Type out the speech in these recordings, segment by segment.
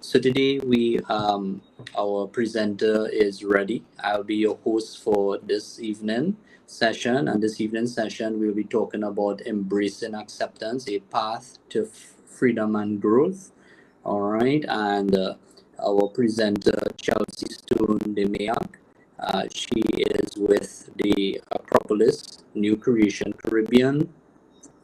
So today our presenter is ready. I'll be your host for this evening session, and this evening session we'll be talking about embracing acceptance, a path to freedom and growth. All right, and our presenter Chelsea Stone Demiak. She is with the Acropolis New Creation Caribbean,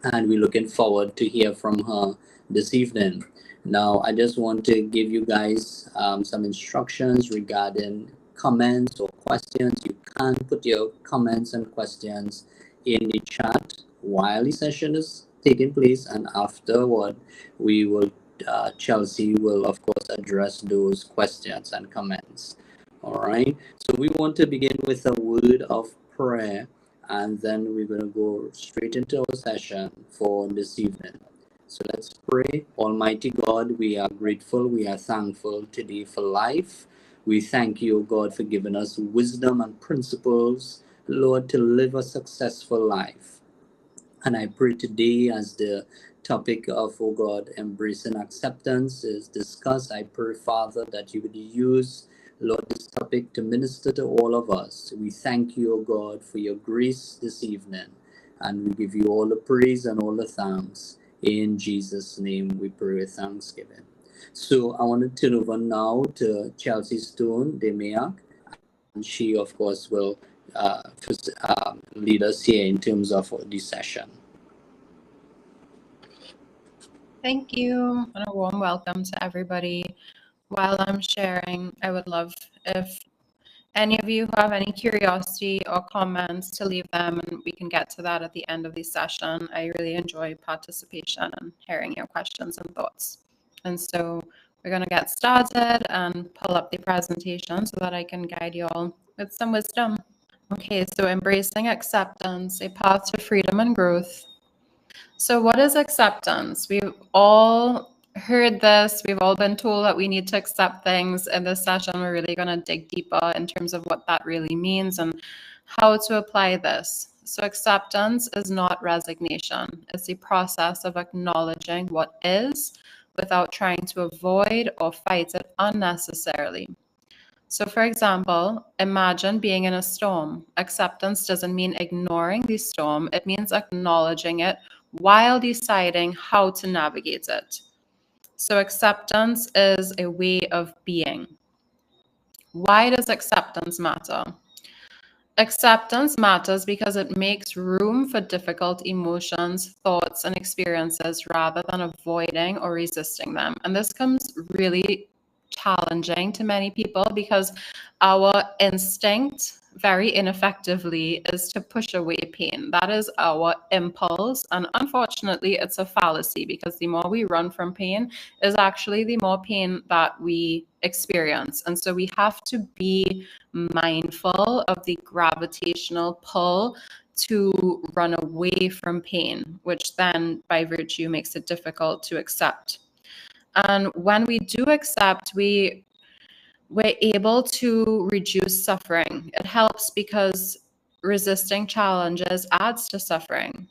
and we're looking forward to hear from her this evening. Now, I just want to give you guys some instructions regarding comments or questions. You can put your comments and questions in the chat while the session is taking place, and afterward, we will Chelsea will of course address those questions and comments. All right. So we want to begin with a word of prayer, and then we're going to go straight into our session for this evening. So let's pray. Almighty God, we are grateful, we are thankful today for life. We thank you, God, for giving us wisdom and principles, Lord, to live a successful life. And I pray today, as the topic of, oh God, embracing acceptance is discussed, I pray, Father, that you would use, Lord, this topic to minister to all of us. We thank you, oh God, for your grace this evening. And we give you all the praise and all the thanks. In Jesus' name we pray with thanksgiving. So I want to turn over now to Chelsea Stone Demiak, and she, of course, will lead us here in terms of the session. Thank you, and a warm welcome to everybody. While I'm sharing, I would love if any of you have any curiosity or comments to leave them, and we can get to that at the end of the session. I really enjoy participation and hearing your questions and thoughts. And so we're going to get started and pull up the presentation so that I can guide you all with some wisdom. Okay, so embracing acceptance, a path to freedom and growth. So what is acceptance? We've all heard this. We've all been told that we need to accept things. In this session, we're really going to dig deeper in terms of what that really means and how to apply this. So acceptance is not resignation. It's the process of acknowledging what is without trying to avoid or fight it unnecessarily. So for example, imagine being in a storm. Acceptance doesn't mean ignoring the storm. It means acknowledging it while deciding how to navigate it. So acceptance is a way of being. Why does acceptance matter? Acceptance matters because it makes room for difficult emotions, thoughts, and experiences rather than avoiding or resisting them. And this comes really challenging to many people because our instinct very ineffectively is to push away pain. That is our impulse, and unfortunately it's a fallacy, because the more we run from pain is actually the more pain that we experience. And so we have to be mindful of the gravitational pull to run away from pain, which then by virtue makes it difficult to accept. And when we do accept, we're able to reduce suffering. It helps because resisting challenges adds to suffering.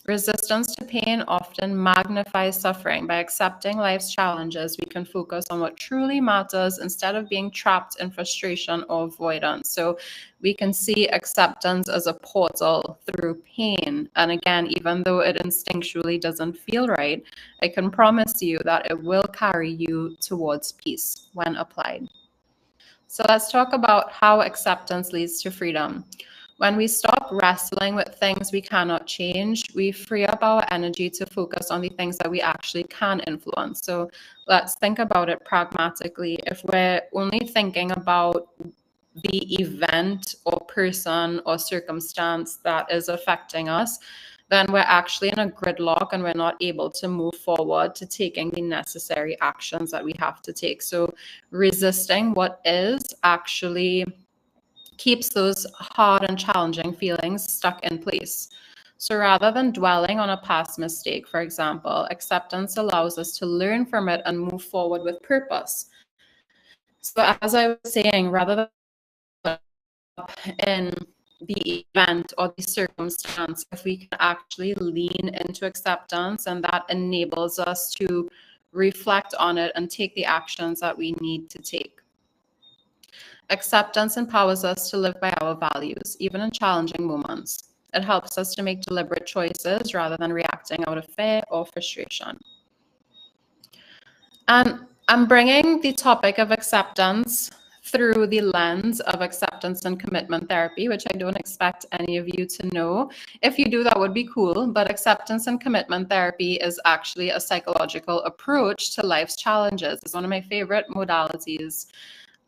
Resistance to pain often magnifies suffering. By accepting life's challenges, we can focus on what truly matters instead of being trapped in frustration or avoidance. So we can see acceptance as a portal through pain. And again, even though it instinctually doesn't feel right, I can promise you that it will carry you towards peace when applied. So let's talk about how acceptance leads to freedom. When we stop wrestling with things we cannot change, we free up our energy to focus on the things that we actually can influence. So let's think about it pragmatically. If we're only thinking about the event or person or circumstance that is affecting us, then we're actually in a gridlock and we're not able to move forward to taking the necessary actions that we have to take. So resisting what is actually keeps those hard and challenging feelings stuck in place. So rather than dwelling on a past mistake, for example, acceptance allows us to learn from it and move forward with purpose. So as I was saying, rather than in the event or the circumstance, if we can actually lean into acceptance, and that enables us to reflect on it, and take the actions that we need to take. Acceptance empowers us to live by our values, even in challenging moments. It helps us to make deliberate choices rather than reacting out of fear or frustration. And I'm bringing the topic of acceptance through the lens of acceptance and commitment therapy, which I don't expect any of you to know. If you do, that would be cool. But acceptance and commitment therapy is actually a psychological approach to life's challenges. It's one of my favorite modalities.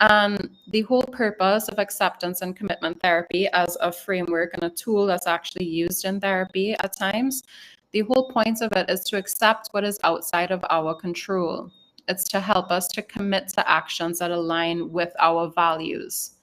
And the whole purpose of acceptance and commitment therapy as a framework and a tool that's actually used in therapy at times, the whole point of it is to accept what is outside of our control. It's to help us to commit to actions that align with our values.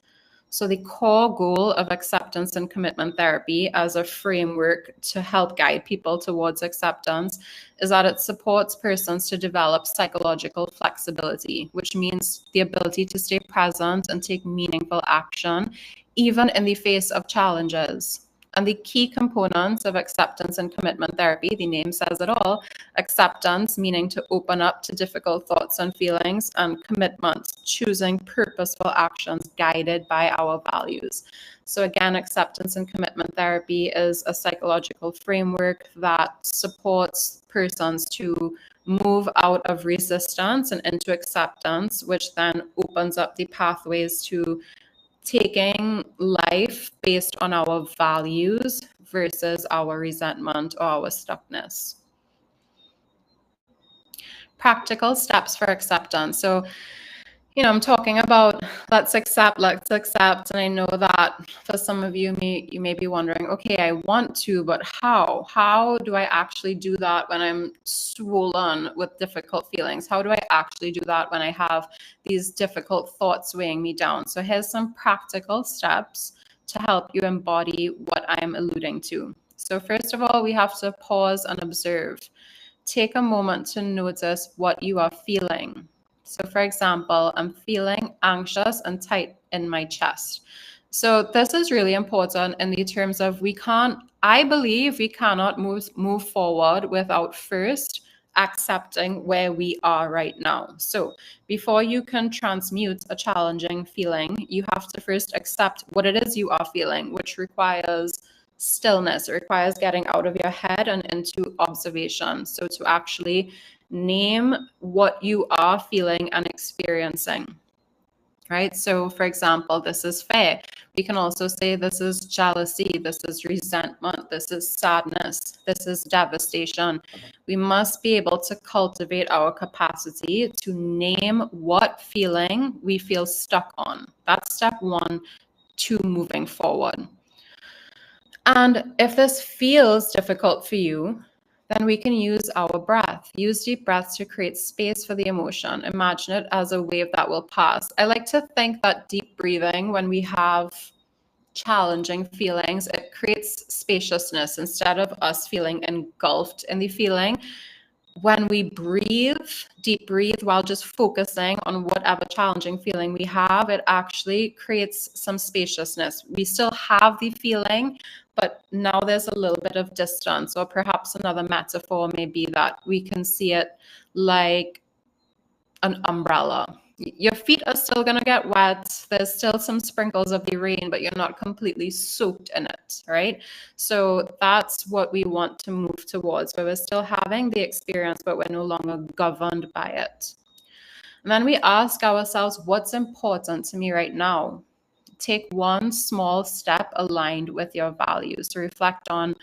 So the core goal of acceptance and commitment therapy as a framework to help guide people towards acceptance is that it supports persons to develop psychological flexibility, which means the ability to stay present and take meaningful action, even in the face of challenges. And the key components of acceptance and commitment therapy, the name says it all: acceptance, meaning to open up to difficult thoughts and feelings, and commitment, choosing purposeful actions guided by our values. So again, acceptance and commitment therapy is a psychological framework that supports persons to move out of resistance and into acceptance, which then opens up the pathways to taking life based on our values versus our resentment or our stuckness. Practical steps for acceptance. So, I'm talking about let's accept. And I know that for some of you, you may be wondering, okay, I want to, but how? How do I actually do that when I'm swollen with difficult feelings? How do I actually do that when I have these difficult thoughts weighing me down? So here's some practical steps to help you embody what I'm alluding to. So first of all, we have to pause and observe. Take a moment to notice what you are feeling. So for example, I'm feeling anxious and tight in my chest. So this is really important in the terms of I believe we cannot move forward without first accepting where we are right now. So before you can transmute a challenging feeling, you have to first accept what it is you are feeling, which requires stillness. It requires getting out of your head and into observation. So to actually name what you are feeling and experiencing, right? So for example, this is fear. We can also say this is jealousy, this is resentment, this is sadness, this is devastation. We must be able to cultivate our capacity to name what feeling we feel stuck on. That's step one to moving forward. And if this feels difficult for you, then we can use our breath. Use deep breaths to create space for the emotion. Imagine it as a wave that will pass. I like to think that deep breathing, when we have challenging feelings, it creates spaciousness instead of us feeling engulfed in the feeling. When we deep breathe while just focusing on whatever challenging feeling we have, it actually creates some spaciousness. We still have the feeling, but now there's a little bit of distance. Or perhaps another metaphor may be that we can see it like an umbrella. Your feet are still going to get wet. There's still some sprinkles of the rain, but you're not completely soaked in it, right? So that's what we want to move towards, where we're still having the experience, but we're no longer governed by it. And then we ask ourselves, what's important to me right now? Take one small step aligned with your values to reflect on,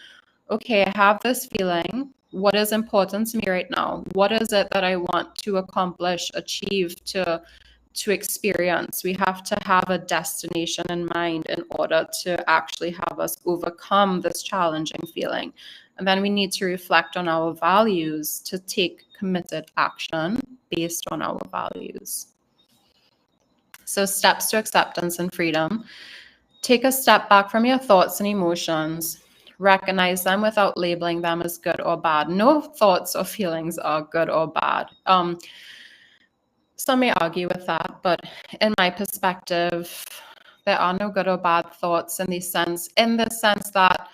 okay, I have this feeling. What is important to me right now? What is it that I want to accomplish, achieve, to experience? We have to have a destination in mind in order to actually have us overcome this challenging feeling. And then we need to reflect on our values to take committed action based on our values. So steps to acceptance and freedom. Take a step back from your thoughts and emotions. Recognize them without labeling them as good or bad. No thoughts or feelings are good or bad. Some may argue with that, but in my perspective, there are no good or bad thoughts in the sense that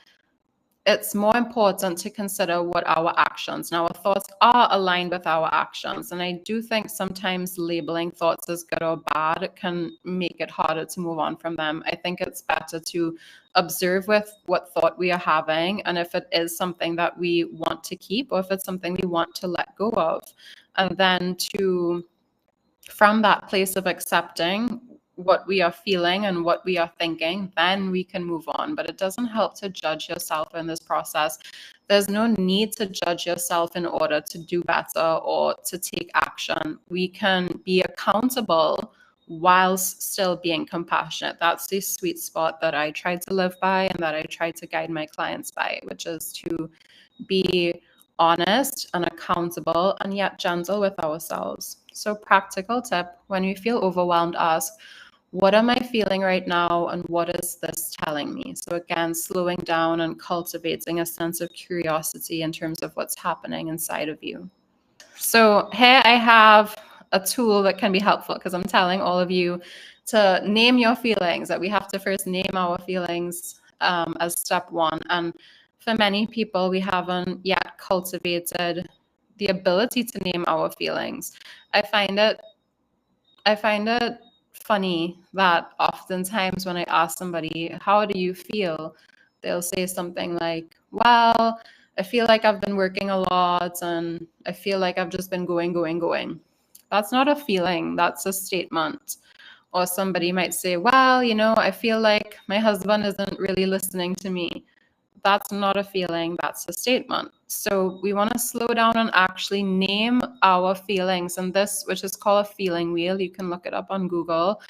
it's more important to consider what our actions and our thoughts are aligned with our actions. And I do think sometimes labeling thoughts as good or bad can make it harder to move on from them. I think it's better to observe with what thought we are having, and if it is something that we want to keep, or if it's something we want to let go of, and then to, from that place of accepting what we are feeling and what we are thinking, then we can move on. But it doesn't help to judge yourself in this process. There's no need to judge yourself in order to do better or to take action. We can be accountable whilst still being compassionate. That's the sweet spot that I try to live by and that I try to guide my clients by, which is to be honest and accountable and yet gentle with ourselves. So practical tip, when you feel overwhelmed, ask, what am I feeling right now and what is this telling me? So again, slowing down and cultivating a sense of curiosity in terms of what's happening inside of you. So here I have a tool that can be helpful, because I'm telling all of you to name your feelings, that we have to first name our feelings as step one. And for many people, we haven't yet cultivated the ability to name our feelings. I find it funny that oftentimes when I ask somebody, how do you feel? They'll say something like, well, I feel like I've been working a lot and I feel like I've just been going. That's not a feeling, that's a statement. Or somebody might say, well, I feel like my husband isn't really listening to me. That's not a feeling, that's a statement. So we want to slow down and actually name our feelings. And this, which is called a feeling wheel, you can look it up on Google.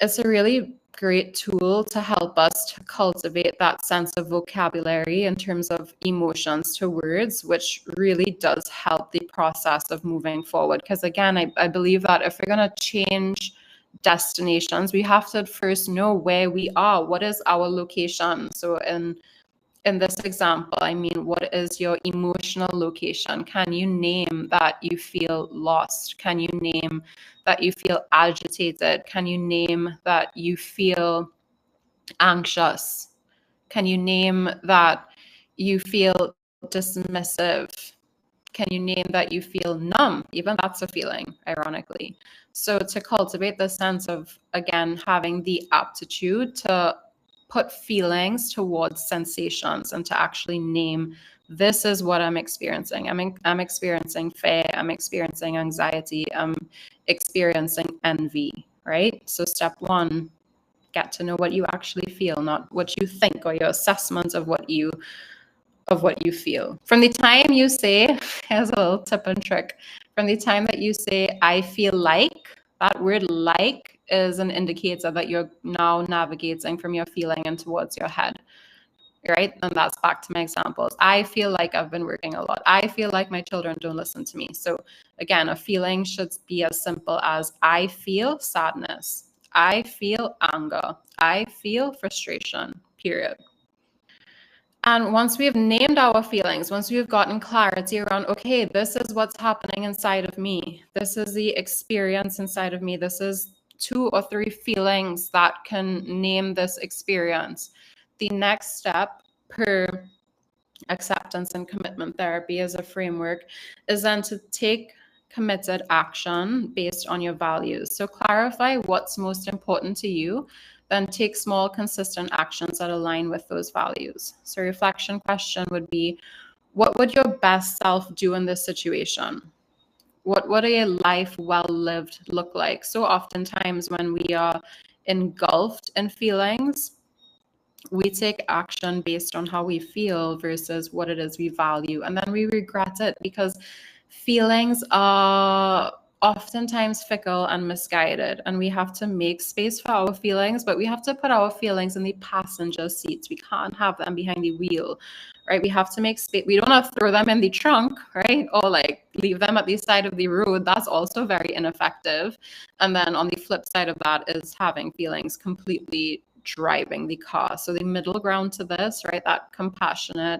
It's a really great tool to help us to cultivate that sense of vocabulary in terms of emotions to words, which really does help the process of moving forward. Because again, I believe that if we're going to change destinations, we have to first know where we are. What is our location? So in this example, I mean, what is your emotional location? Can you name that you feel lost? Can you name that you feel agitated? Can you name that you feel anxious? Can you name that you feel dismissive? Can you name that you feel numb? Even that's a feeling, ironically. So to cultivate the sense of, again, having the aptitude to put feelings towards sensations and to actually name, this is what I'm experiencing. I'm experiencing fear. I'm experiencing anxiety. I'm experiencing envy, right? So step one, get to know what you actually feel, not what you think or your assessment of what you feel. From the time you say, here's a little tip and trick, from the time that you say, I feel like, that word like is an indicator that you're now navigating from your feeling and towards your head, right? And that's back to my examples. I feel like I've been working a lot. I feel like my children don't listen to me. So again, a feeling should be as simple as I feel sadness. I feel anger. I feel frustration, period. And once we have named our feelings, once we've gotten clarity around, okay, this is what's happening inside of me. This is the experience inside of me. This is 2 or 3 feelings that can name this experience. The next step per acceptance and commitment therapy as a framework is then to take committed action based on your values. So clarify what's most important to you, then take small, consistent actions that align with those values. So reflection question would be, what would your best self do in this situation? What would a life well lived look like? So oftentimes when we are engulfed in feelings, we take action based on how we feel versus what it is we value. And then we regret it because feelings are oftentimes fickle and misguided, and we have to make space for our feelings, but we have to put our feelings in the passenger seats. We can't have them behind the wheel, right? We have to make space. We don't have to throw them in the trunk, right? Or like leave them at the side of the road. That's also very ineffective. And then on the flip side of that is having feelings completely driving the car. So the middle ground to this, right, that compassionate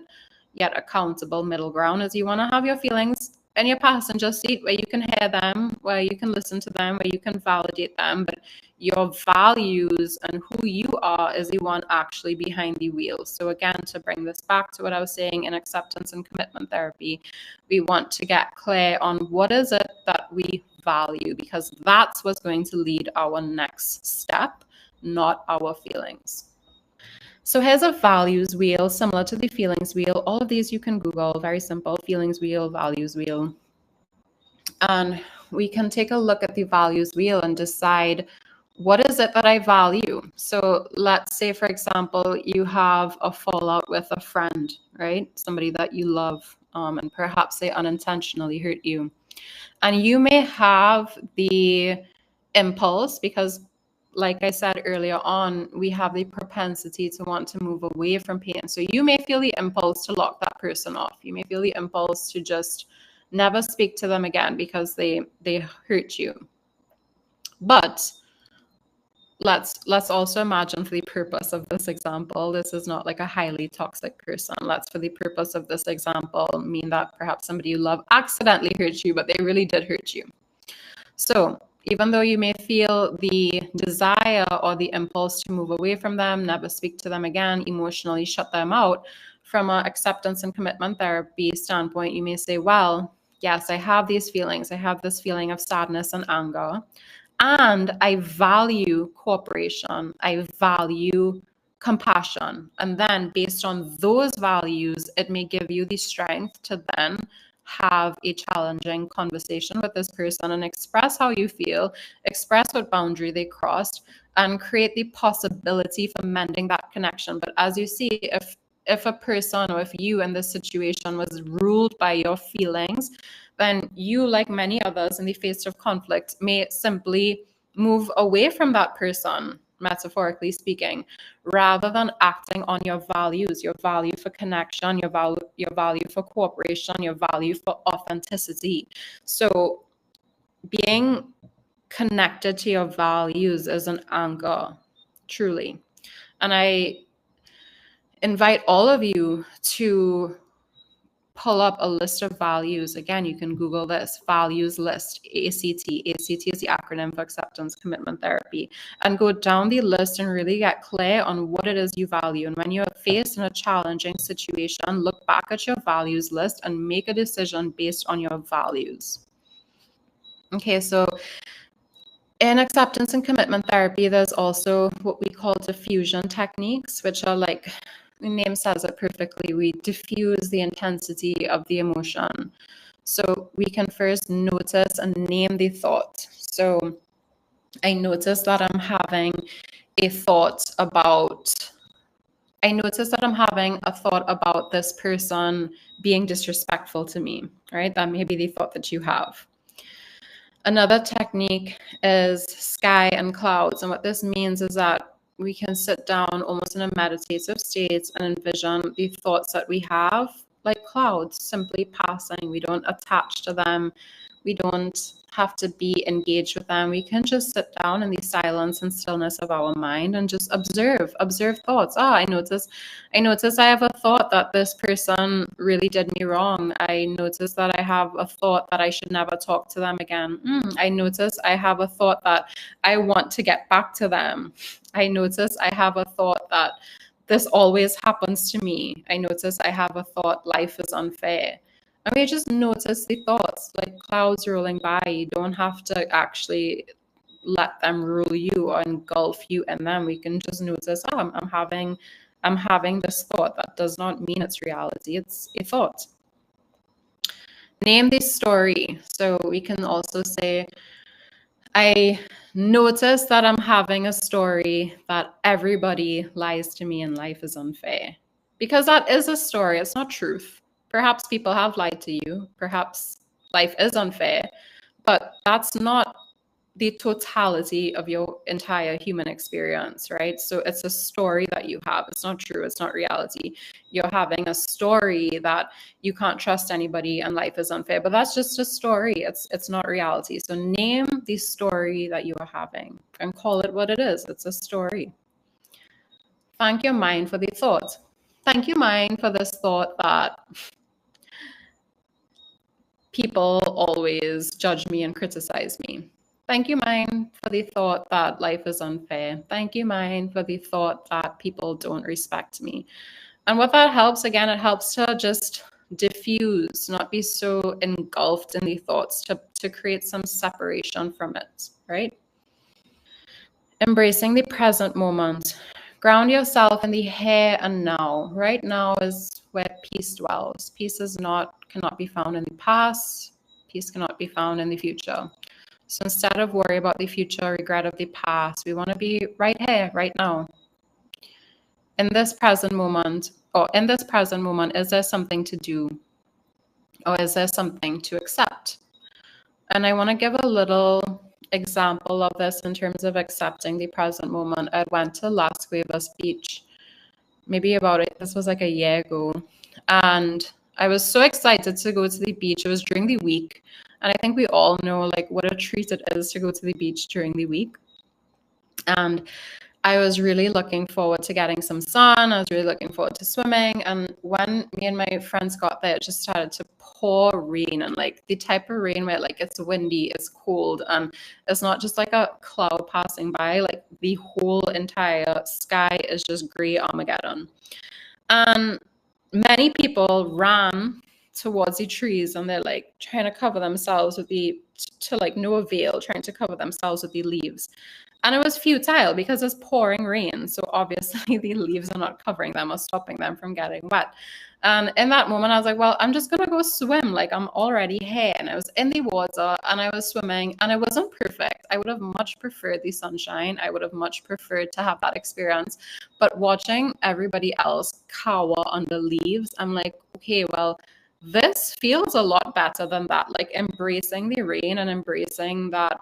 yet accountable middle ground is you want to have your feelings in your passenger seat where you can hear them, where you can listen to them, where you can validate them, but your values and who you are is the one actually behind the wheel. So again, to bring this back to what I was saying in acceptance and commitment therapy, we want to get clear on what is it that we value, because that's what's going to lead our next step, not our feelings. So here's a values wheel similar to the feelings wheel. All of these you can Google, very simple, feelings wheel, values wheel. And we can take a look at the values wheel and decide, what is it that I value? So let's say, for example, you have a fallout with a friend, right? Somebody that you love, and perhaps they unintentionally hurt you. And you may have the impulse, because like I said earlier on, we have the propensity to want to move away from pain. So you may feel the impulse to lock that person off. You may feel the impulse to just never speak to them again because they hurt you. But let's also imagine, for the purpose of this example, this is not like a highly toxic person. Let's, for the purpose of this example, mean that perhaps somebody you love accidentally hurt you, but they really did hurt you. So even though you may feel the desire or the impulse to move away from them, never speak to them again, emotionally shut them out, from an acceptance and commitment therapy standpoint, you may say, well, yes, I have these feelings. I have this feeling of sadness and anger, and I value cooperation. I value compassion. And then based on those values, it may give you the strength to then have a challenging conversation with this person and express how you feel, express what boundary they crossed, and create the possibility for mending that connection. But as you see, if a person, or if you in this situation was ruled by your feelings, then you, like many others in the face of conflict, may simply move away from that person, metaphorically speaking, rather than acting on your values, your value for connection, your value for cooperation, your value for authenticity. So being connected to your values is an anchor, truly. And I invite all of you to pull up a list of values. Again, you can Google this, values list, ACT. ACT is the acronym for acceptance commitment therapy. And go down the list and really get clear on what it is you value. And when you're faced in a challenging situation, look back at your values list and make a decision based on your values. Okay, so in acceptance and commitment therapy, there's also what we call diffusion techniques, which are like, the name says it perfectly, we diffuse the intensity of the emotion. So we can first notice and name the thought. So I notice that I'm having a thought about this person being disrespectful to me, right? That may be the thought that you have. Another technique is sky and clouds. And what this means is that we can sit down almost in a meditative state and envision the thoughts that we have like clouds, simply passing. We don't attach to them. We don't have to be engaged with them. We can just sit down in the silence and stillness of our mind and just observe thoughts. I notice I have a thought that this person really did me wrong. I notice that I have a thought that I should never talk to them again. I notice I have a thought that I want to get back to them. I notice I have a thought that this always happens to me. I notice I have a thought, life is unfair. And we just notice the thoughts like clouds rolling by. You don't have to actually let them rule you or engulf you in them. We can just notice, I'm having this thought. That does not mean it's reality. It's a thought. Name the story. So we can also say, I notice that I'm having a story that everybody lies to me and life is unfair. Because that is a story. It's not truth. Perhaps people have lied to you. Perhaps life is unfair. But that's not the totality of your entire human experience, right? So it's a story that you have. It's not true. It's not reality. You're having a story that you can't trust anybody and life is unfair, but that's just a story. It's not reality. So name the story that you are having and call it what it is. It's a story. Thank your mind for the thought. Thank you, mind, for this thought that people always judge me and criticize me. Thank you, mind, for the thought that life is unfair. Thank you, mind, for the thought that people don't respect me. And what that helps, again, it helps to just diffuse, not be so engulfed in the thoughts, to create some separation from it, right? Embracing the present moment. Ground yourself in the here and now. Right now is where peace dwells. Peace cannot be found in the past. Peace cannot be found in the future. So instead of worry about the future, regret of the past, we want to be right here, right now. In this present moment, is there something to do? Or is there something to accept? And I want to give a little example of this in terms of accepting the present moment. I went to Las Cuevas Beach, this was like a year ago. And I was so excited to go to the beach. It was during the week. And I think we all know like what a treat it is to go to the beach during the week. And I was really looking forward to getting some sun. I was really looking forward to swimming. And when me and my friends got there, it just started to pour rain, and like the type of rain where like it's windy, it's cold, and it's not just like a cloud passing by, like the whole entire sky is just gray Armageddon. And many people ran towards the trees, and they're like trying to cover themselves with to like no avail, trying to cover themselves with the leaves. And it was futile because it's pouring rain. So obviously the leaves are not covering them or stopping them from getting wet. And in that moment, I was like, well, I'm just going to go swim. Like I'm already here. And I was in the water and I was swimming, and it wasn't perfect. I would have much preferred the sunshine. I would have much preferred to have that experience. But watching everybody else cower under leaves, I'm like, okay, well, this feels a lot better than that. Like embracing the rain and embracing that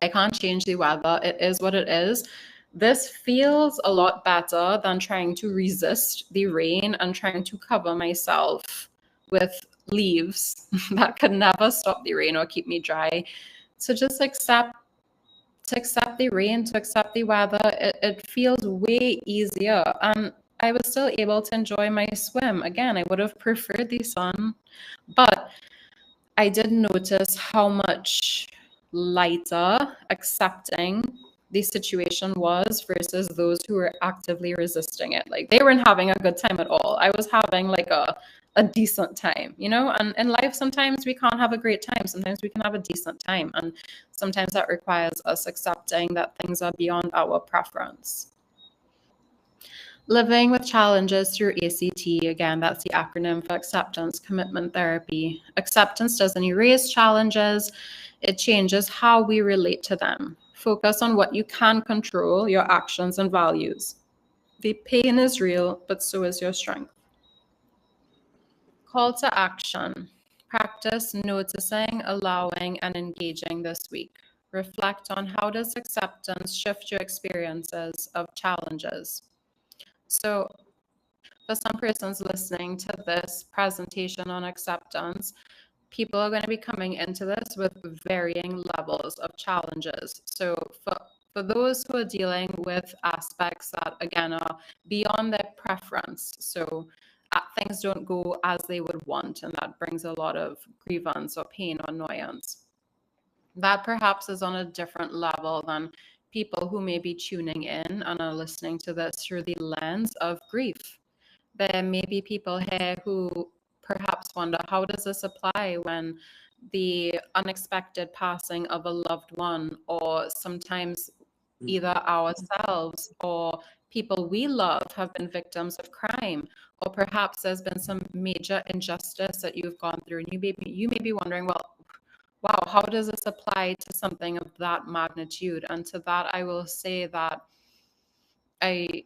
I can't change the weather. It is what it is. This feels a lot better than trying to resist the rain and trying to cover myself with leaves that could never stop the rain or keep me dry. To just accept the rain, to accept the weather, it feels way easier. And I was still able to enjoy my swim. Again, I would have preferred the sun, but I did notice how much lighter accepting the situation was versus those who were actively resisting it. Like they weren't having a good time at all. I was having like a decent time, you know? And in life, sometimes we can't have a great time. Sometimes we can have a decent time. And sometimes that requires us accepting that things are beyond our preference. Living with challenges through ACT, again, that's the acronym for Acceptance Commitment Therapy. Acceptance doesn't erase challenges, it changes how we relate to them. Focus on what you can control, your actions and values. The pain is real, but so is your strength. Call to action. Practice noticing, allowing, and engaging this week. Reflect on how does acceptance shift your experiences of challenges. So for some persons listening to this presentation on acceptance, people are going to be coming into this with varying levels of challenges. So for those who are dealing with aspects that, again, are beyond their preference, so things don't go as they would want, and that brings a lot of grievance or pain or annoyance. That perhaps is on a different level than people who may be tuning in and are listening to this through the lens of grief. There may be people here who perhaps wonder, how does this apply when the unexpected passing of a loved one, or sometimes either ourselves or people we love have been victims of crime, or perhaps there's been some major injustice that you've gone through, and you may be wondering, well, wow, how does this apply to something of that magnitude? And to that, I will say that I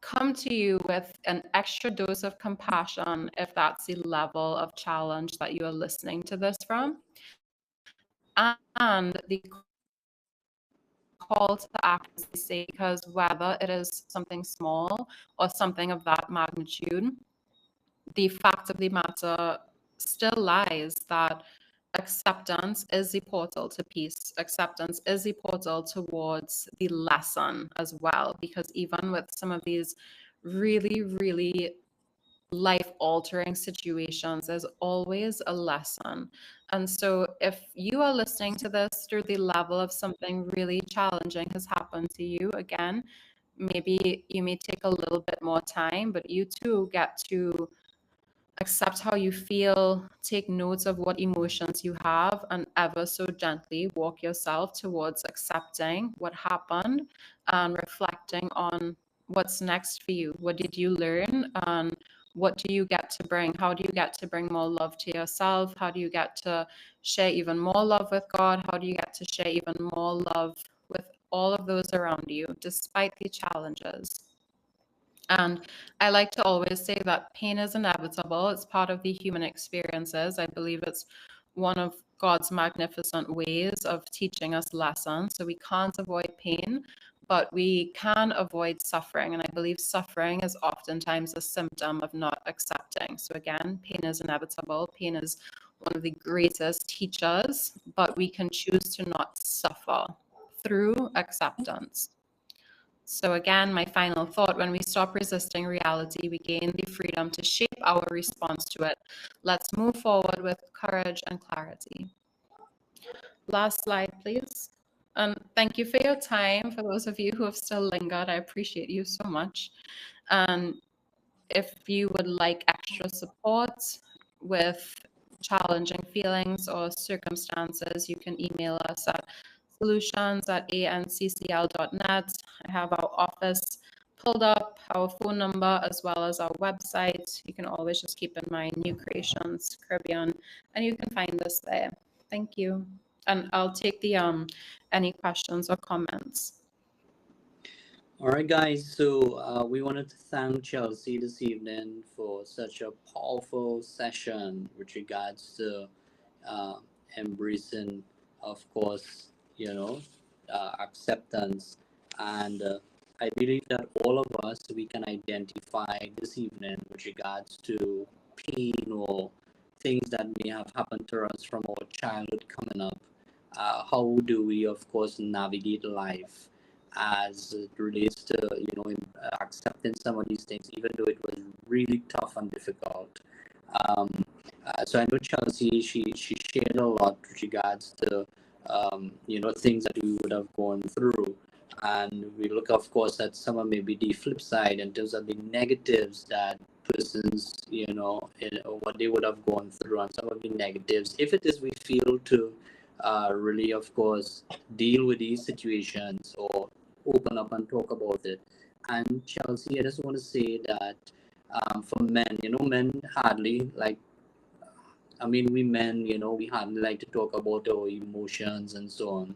come to you with an extra dose of compassion if that's the level of challenge that you are listening to this from. And the call to action, as they say, because whether it is something small or something of that magnitude, the fact of the matter still lies that acceptance is the portal to peace. Acceptance is the portal towards the lesson as well, because even with some of these really, really life-altering situations, there's always a lesson. And so if you are listening to this through the level of something really challenging has happened to you, again, maybe you may take a little bit more time, but you too get to accept how you feel, take notes of what emotions you have, and ever so gently walk yourself towards accepting what happened and reflecting on what's next for you. What did you learn? And what do you get to bring? How do you get to bring more love to yourself? How do you get to share even more love with God? How do you get to share even more love with all of those around you, despite the challenges? And I like to always say that pain is inevitable. It's part of the human experiences. I believe it's one of God's magnificent ways of teaching us lessons. So we can't avoid pain, but we can avoid suffering. And I believe suffering is oftentimes a symptom of not accepting. So again, pain is inevitable. Pain is one of the greatest teachers, but we can choose to not suffer through acceptance. So again, my final thought, when we stop resisting reality, we gain the freedom to shape our response to it. Let's move forward with courage and clarity. Last slide, please. And thank you for your time. For those of you who have still lingered, I appreciate you so much. And if you would like extra support with challenging feelings or circumstances, you can email us at solutions@ancccl.net. I have our office pulled up, our phone number, as well as our website. You can always just keep in mind New Creations Caribbean, and you can find us there. Thank you. And I'll take the any questions or comments. All right, guys. So we wanted to thank Chelsea this evening for such a powerful session with regards to uh, embracing, of course, acceptance. And I believe that all of us, we can identify this evening with regards to pain or things that may have happened to us from our childhood coming up. How do we, of course, navigate life as it relates to, accepting some of these things, even though it was really tough and difficult. Um, so I know Chelsea, she shared a lot with regards to things that we would have gone through, and we look, of course, at some of maybe the flip side in terms of the negatives that persons, what they would have gone through, and some of the negatives. If it is we feel to really, of course, deal with these situations or open up and talk about it. And Chelsea, I just want to say that for men, men hardly like, I mean, we men, we hardly like to talk about our emotions and so on.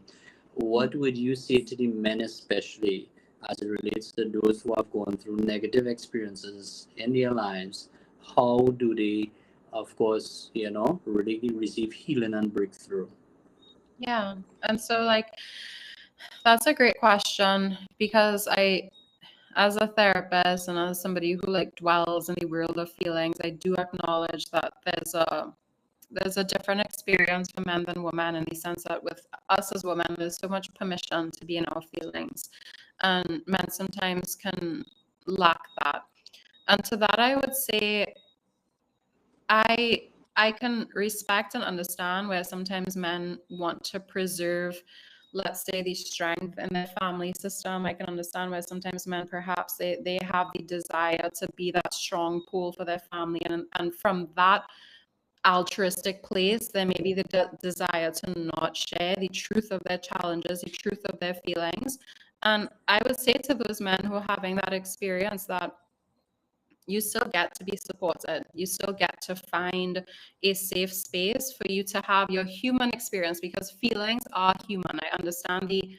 What would you say to the men, especially as it relates to those who have gone through negative experiences in their lives? How do they, of course, really receive healing and breakthrough? Yeah. And so that's a great question, because as a therapist and as somebody who dwells in the world of feelings, I do acknowledge that there's a different experience for men than women, in the sense that with us as women, there's so much permission to be in our feelings, and men sometimes can lack that. And to that, I would say I can respect and understand where sometimes men want to preserve, let's say, the strength in their family system. I can understand where sometimes men, perhaps they have the desire to be that strong pole for their family, and from that altruistic place, there may be the desire to not share the truth of their challenges, the truth of their feelings. And I would say to those men who are having that experience that you still get to be supported. You still get to find a safe space for you to have your human experience, because feelings are human. I understand the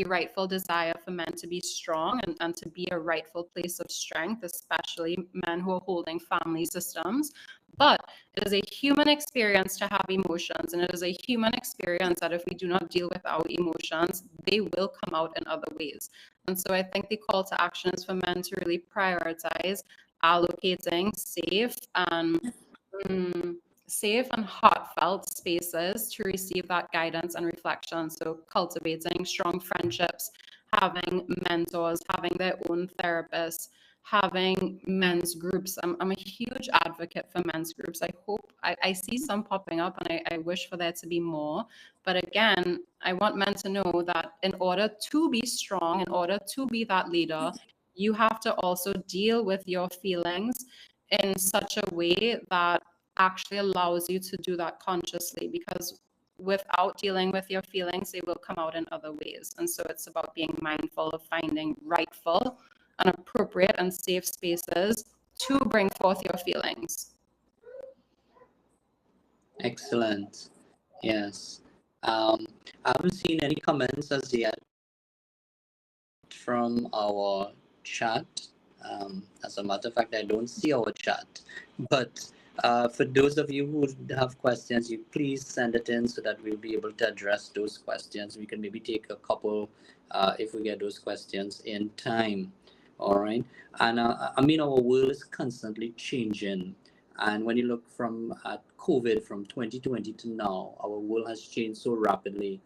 rightful desire for men to be strong and to be a rightful place of strength, especially men who are holding family systems. But it is a human experience to have emotions, and it is a human experience that if we do not deal with our emotions, they will come out in other ways. And so I think the call to action is for men to really prioritize allocating safe and heartfelt spaces to receive that guidance and reflection. So cultivating strong friendships, having mentors, having their own therapists, having men's groups. I'm a huge advocate for men's groups. I see some popping up, and I wish for there to be more. But again, I want men to know that in order to be strong, in order to be that leader, you have to also deal with your feelings in such a way that actually allows you to do that consciously, because without dealing with your feelings, they will come out in other ways. And so it's about being mindful of finding rightful and appropriate and safe spaces to bring forth your feelings. Excellent. Yes. I haven't seen any comments as yet from our chat. As a matter of fact, I don't see our chat. But for those of you who have questions, you please send it in so that we'll be able to address those questions. We can maybe take a couple if we get those questions in time. All right. And I mean, our world is constantly changing. And when you look from at COVID from 2020 to now, our world has changed so rapidly.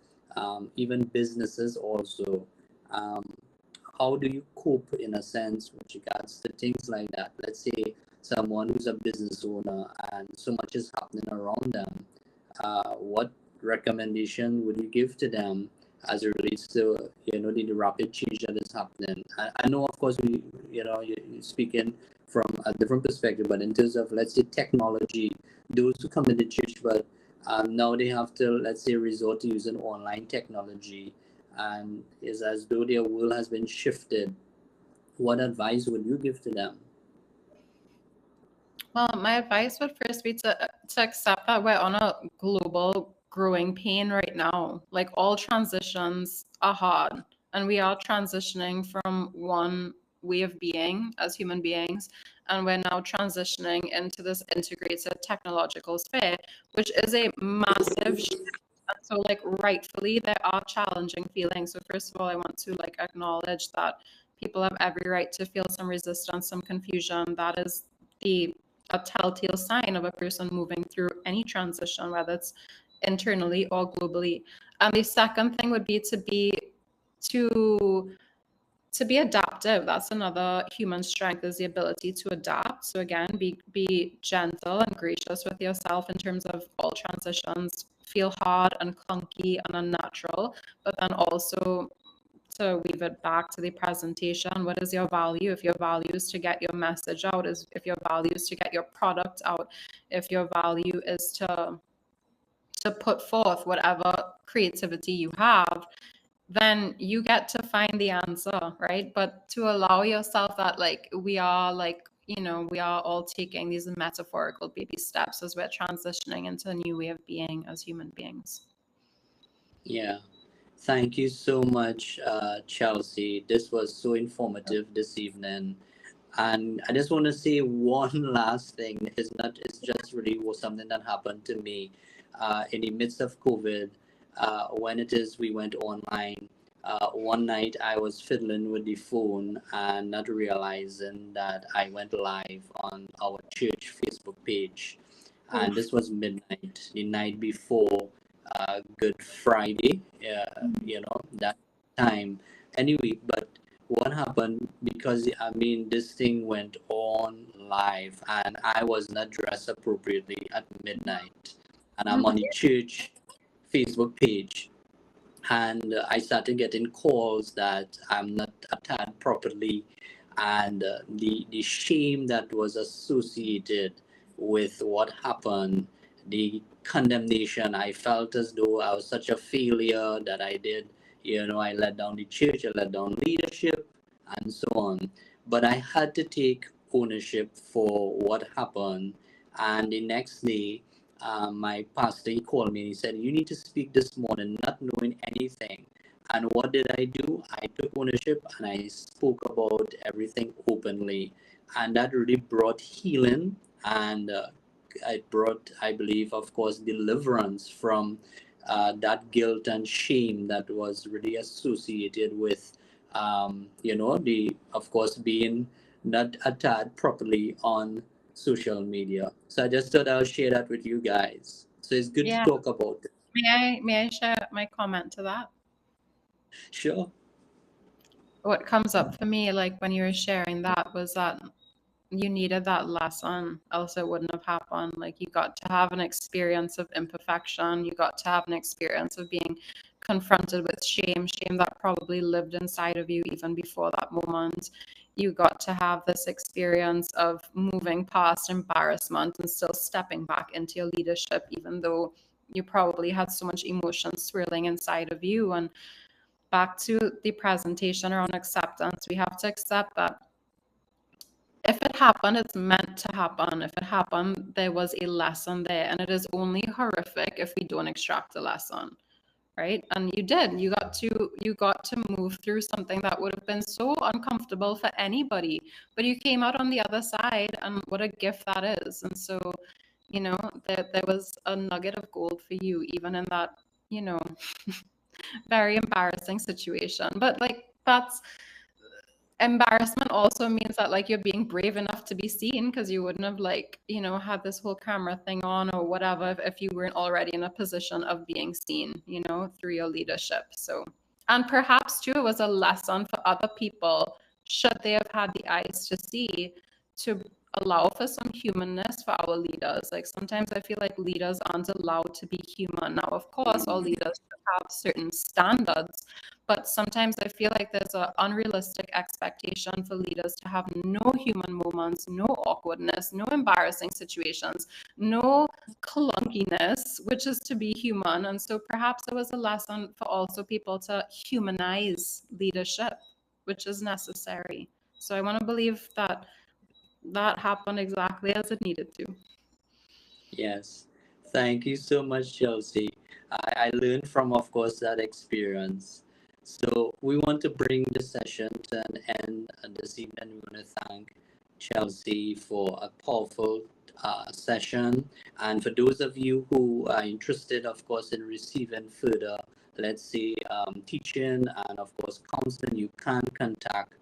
Even businesses also. Um, how do you cope in a sense with regards to things like that? Let's say someone who's a business owner and so much is happening around them. What recommendation would you give to them as it relates to the rapid change that is happening? I know, of course, you're speaking from a different perspective, but in terms of, let's say, technology, those who come into church, but now they have to, let's say, resort to using online technology, and it's as though their will has been shifted. What advice would you give to them? Well, my advice would first be to accept that we're on a global growing pain right now. Like, all transitions are hard, and we are transitioning from one way of being as human beings, and we're now transitioning into this integrated technological sphere, which is a massive shift. And so, like, rightfully, there are challenging feelings. So first of all, I want to like acknowledge that people have every right to feel some resistance, some confusion. That is a telltale sign of a person moving through any transition, whether it's internally or globally. And the second thing would be to be adaptive. That's another human strength, is the ability to adapt. So again, be gentle and gracious with yourself in terms of all transitions feel hard and clunky and unnatural, but then also to weave it back to the presentation. What is your value? If your value is to get your message out, if your value is to get your product out, if your value is to put forth whatever creativity you have, then you get to find the answer, right? But to allow yourself that, like, we are all taking these metaphorical baby steps as we're transitioning into a new way of being as human beings. Yeah. Thank you so much, Chelsea. This was so informative this evening. And I just want to say one last thing. It's just really was something that happened to me in the midst of COVID. When we went online. One night I was fiddling with the phone and not realizing that I went live on our church Facebook page. And this was midnight, the night before Good Friday, that time. Anyway, but what happened, because I mean, this thing went on live and I was not dressed appropriately at midnight, and I'm on the church Facebook page, and I started getting calls that I'm not attended properly, and the shame that was associated with what happened, the condemnation. I felt as though I was such a failure, that I did, I let down the church, I let down leadership, and so on. But I had to take ownership for what happened, and the next day my pastor, he called me and he said, "You need to speak this morning," not knowing anything. And what did I do? I took ownership and I spoke about everything openly. And that really brought healing, and it brought, I believe, of course, deliverance from that guilt and shame that was really associated with, of course, being not attached properly on social media. So I just thought I'll share that with you guys. So it's good to Yeah. talk about it. May I share my comment to that? Sure. what comes up for me, like when you were sharing that, was that you needed that lesson, else it wouldn't have happened. Like you got to have an experience of imperfection. You got to have an experience of being confronted with shame that probably lived inside of you even before that moment. You got to have this experience of moving past embarrassment and still stepping back into your leadership, even though you probably had so much emotion swirling inside of you. And back to the presentation around acceptance, we have to accept that if it happened, it's meant to happen. If it happened, there was a lesson there, and it is only horrific if we don't extract the lesson, right? And you did. You got to move through something that would have been so uncomfortable for anybody, but you came out on the other side, and what a gift that is. And so, there was a nugget of gold for you, even in that, very embarrassing situation. But like that's embarrassment also means that like you're being brave enough to be seen, because you wouldn't have like had this whole camera thing on or whatever if you weren't already in a position of being seen through your leadership. So, and perhaps too it was a lesson for other people, should they have had the eyes to see, to allow for some humanness for our leaders. Like sometimes I feel like leaders aren't allowed to be human. Now of course all leaders have certain standards, but sometimes I feel like there's an unrealistic expectation for leaders to have no human moments, no awkwardness, no embarrassing situations, no clunkiness, which is to be human. And so perhaps it was a lesson for also people to humanize leadership, which is necessary. So I want to believe that that happened exactly as it needed to. Yes. Thank you so much, Chelsea. I learned from, of course, that experience. So we want to bring the session to an end this evening. We want to thank Chelsea for a powerful session. And for those of you who are interested, of course, in receiving further, let's say, teaching and, of course, counseling, you can contact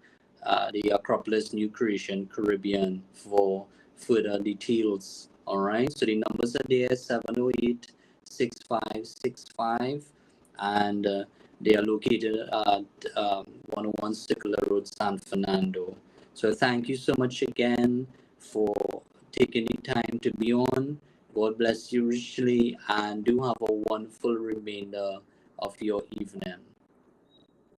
the Acropolis New Creation Caribbean for further details. All right, so the numbers are there: 708-6565, and they are located at 101 Circular Road, San Fernando. So thank you so much again for taking the time to be on. God bless you richly, and do have a wonderful remainder of your evening.